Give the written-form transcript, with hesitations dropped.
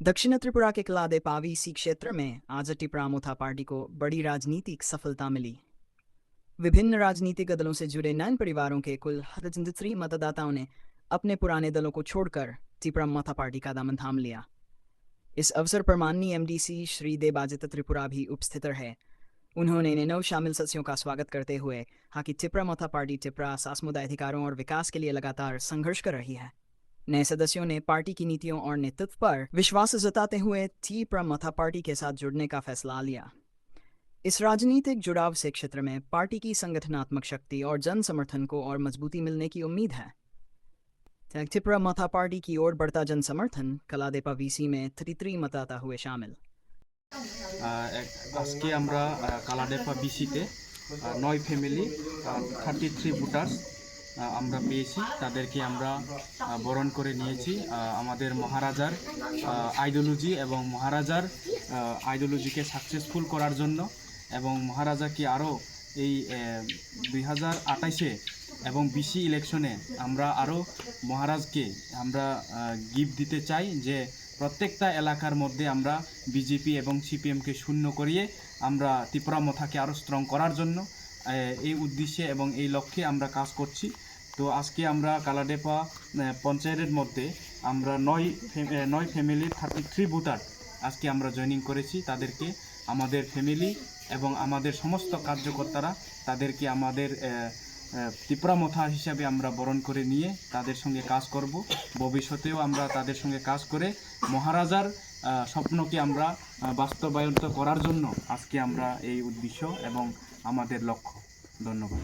दक्षिण त्रिपुरा के कलादे पावी सी क्षेत्र में आज टिपरा मोथा पार्टी को बड़ी राजनीतिक सफलता मिली। विभिन्न राजनीतिक दलों से जुड़े 9 परिवारों के कुल 103 मतदाताओं ने अपने पुराने दलों को छोड़कर टिपरा मोथा पार्टी का दामन थाम लिया। इस अवसर पर माननीय एमडीसी श्री देबाजित त्रिपुरा भी उपस्थित रहे। उन्होंने नव शामिल सदस्यों का स्वागत करते हुए कहा कि टिपरा मोथा पार्टी टिपरा समुदाय अधिकारों और विकास के लिए लगातार संघर्ष कर रही है। नए सदस्यों ने पार्टी की नीतियों और नेतृत्व पर विश्वास जताते हुए टिपरा मोथा पार्टी के साथ जुड़ने का फैसला लिया। इस राजनीतिक जुड़ाव से क्षेत्र में पार्टी की संगठनात्मक शक्ति और जन समर्थन को और मजबूती मिलने की उम्मीद है। टिपरा मोथा पार्टी की ओर बढ़ता जन समर्थन कलादेपा वीसी में 33 मतदाता हुए शामिल। আজকে আমরা কালাডেপা বিসিতে 9 ফ্যামিলি 33 ভোটার্স আমরা পেয়েছি। তাদেরকে আমরা বরণ করে নিয়েছি আমাদের মহারাজার আইডিওলজি এবং মহারাজার আইডিওলজিকে সাকসেসফুল করার জন্য এবং মহারাজাকে আরও এই 2028-এ এবং বিসি ইলেকশনে আমরা আরও মহারাজকে আমরা গিফট দিতে চাই যে প্রত্যেকটা এলাকার মধ্যে আমরা বিজেপি এবং সিপিএমকে শূন্য করিয়ে আমরা ত্রিপুরা মথাকে আরও স্ট্রং করার জন্য এই উদ্দেশ্যে এবং এই লক্ষ্যে আমরা কাজ করছি। তো আজকে আমরা কালাডেপা পঞ্চায়েতের মধ্যে আমরা 9 ফ্যামিলি 33 ভোটার আজকে আমরা জয়েনিং করেছি। তাদেরকে আমাদের ফ্যামিলি এবং আমাদের সমস্ত কার্যকর্তারা তাদেরকে আমাদের ত্রিপুরা মথা হিসাবে আমরা বরণ করে নিয়ে তাদের সঙ্গে কাজ করব। ভবিষ্যতেও আমরা তাদের সঙ্গে কাজ করে মহারাজার স্বপ্নকে আমরা বাস্তবায়িত করার জন্য আজকে আমরা এই উদ্দেশ্য এবং আমাদের লক্ষ্য। ধন্যবাদ।